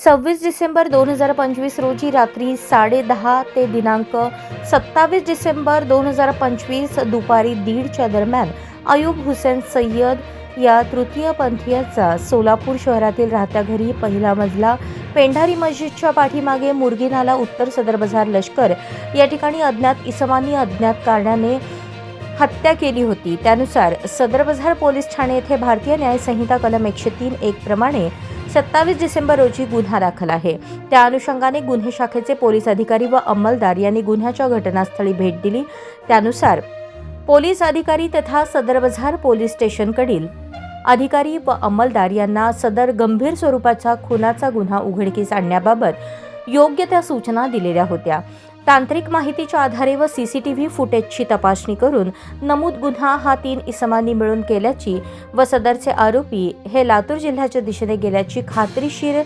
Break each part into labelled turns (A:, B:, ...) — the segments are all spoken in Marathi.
A: 26 डिसेंबर 2025 रोजी रात्री 10:30 ते दिनांक 27 डिसेंबर 2025 दुपारी 1:30च्या दरम्यान अयूब हुसेन सय्यद या तृतीयपंथीयाचा सोलापूर शहरातील राहत्या घरी पहिला मजला पेंढारी मस्जिदच्या पाठीमागे मुरगी नाला उत्तर सदर बाजार लष्कर या ठिकाणी अज्ञात इसमांनी अज्ञात कारणाने हत्या केली होती। त्यानुसार सदर बाजार पोलीस ठाणे येथे भारतीय न्याय संहिता कलम 103(1) प्रमाणे 27 डिसेंबर रोजी गुन्हा दाखल आहे। त्या अनुषंगाने गुन्हे शाखेचे पोलीस अधिकारी व अंमलदार यांनी गुन्ह्याच्या घटनास्थळी भेट दिली। त्यानुसार पोलीस अधिकारी तथा सदर बाजार पोलीस स्टेशनकडील अधिकारी व अंमलदार यांना सदर गंभीर स्वरूपाचा खुनाचा गुन्हा उघडकीस आणण्याबाबत योग्य त्या सूचना दिलेल्या होत्या। तांत्रिक माहितीच्या आधारे व सीसीटीव्ही फुटेजची तपासणी करून नमूद गुन्हा हा 3 इसमांनी मिळून केल्याची व सदरचे आरोपी हे लातूर जिल्ह्याच्या दिशेने गेल्याची खात्रीशीर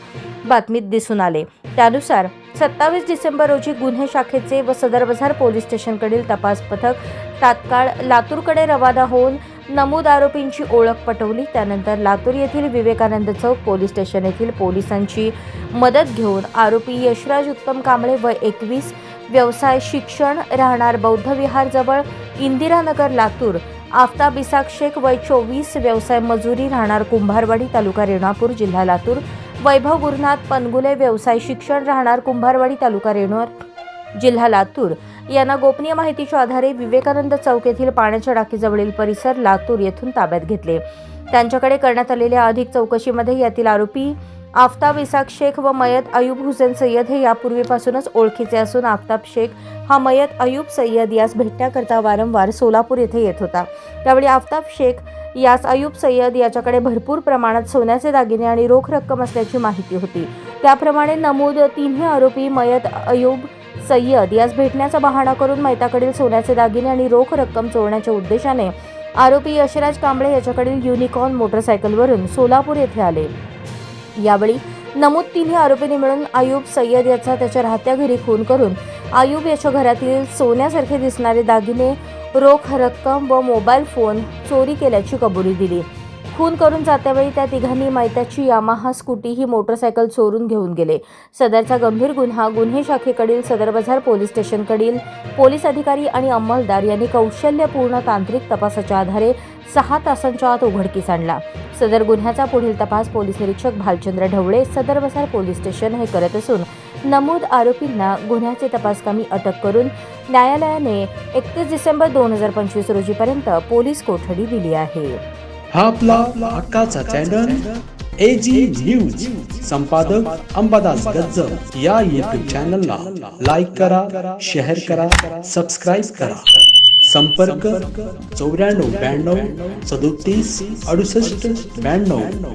A: बातमीत दिसून आले। त्यानुसार 27 डिसेंबर रोजी गुन्हे शाखेचे व सदर बाजार पोलीस स्टेशनकडील तपास पथक तात्काळ लातूरकडे रवाना होऊन नमूद आरोपींची ओळख पटवली। त्यानंतर लातूर येथील विवेकानंद चौक पोलीस स्टेशन येथील पोलिसांची मदत घेऊन आरोपी यशराज उत्तम कांबळे वय 21 व्यवसाय शिक्षण राहणार बौद्ध विहार जवळ इंदिरानगर लातूर, आफताब इसाक शेख वय 24 व्यवसाय मजुरी राहणार कुंभारवाडी तालुका रेणापूर जिल्हा लातूर, वैभव गुरुनाथ पनगुले व्यवसाय शिक्षण राहणार कुंभारवाडी तालुका रेणापूर जिल्हा लातूर यांना गोपनीय माहितीच्या आधारे विवेकानंद चौक येथील पाण्याच्या टाकीजवळील परिसर लातूर येथून ताब्यात घेतले। त्यांच्याकडे करण्यात आलेल्या अधिक चौकशीमध्ये यातील आरोपी आफताब इसाक शेख व मयत अयूब हुसेन सय्यद हे यापूर्वीपासूनच ओळखीचे असून आफताब शेख हा मयत अयूब सय्यद यास भेटण्याकरता वारंवार सोलापूर येथे येत होता। त्यावेळी आफताब शेख यास अयूब सय्यद याच्याकडे भरपूर प्रमाणात सोन्याचे दागिने आणि रोख रक्कम असल्याची माहिती होती। त्याप्रमाणे नमूद 3 आरोपी मयत अयूब सय्यद यास भेटण्याचा बहाणा करून मयताकडील सोन्याचे दागिने आणि रोख रक्कम चोरण्याच्या उद्देशाने आरोपी यशराज कांबळे याच्याकडील युनिकॉर्न मोटरसायकलवरून सोलापूर येथे आले। यावेळी नमूद 3 आरोपींनी मिळून अयूब सय्यद याचा त्याच्या राहत्या घरी खून करून अयूब याच्या घरातील सोन्यासारखे दिसणारे दागिने, रोख रक्कम व मोबाईल फोन चोरी केल्याची कबुली दिली। खून करून जात्यावेळी त्या तिघांनी मैताची यामाहा स्कूटी ही मोटरसायकल चोरून घेऊन गेले। सदरचा गंभीर गुन्हा गुन्हे शाखेकडील सदर बाजार पोलीस स्टेशनकडील पोलीस अधिकारी आणि अंमलदार यांनी कौशल्यपूर्ण तांत्रिक तपासाच्या आधारे 6 तासांच्या आत उघडकीस आणला। सदर गुन्ह्याचा पुढील तपास पोलीस निरीक्षक भालचंद्र ढवळे सदर बाजार पोलीस स्टेशन हे करत असून नमूद आरोपींना गुन्ह्याचे तपासकामी अटक करून न्यायालयाने 31 डिसेंबर 2025 रोजीपर्यंत पोलीस कोठडी दिली आहे।
B: हा आपला हक्काचा चॅनल AG न्यूज संपादक अंबादास गज्जर या YouTube चॅनलला लाईक करा, शेअर करा, सबस्क्राईब करा। संपर्क 94 92 37 68 92।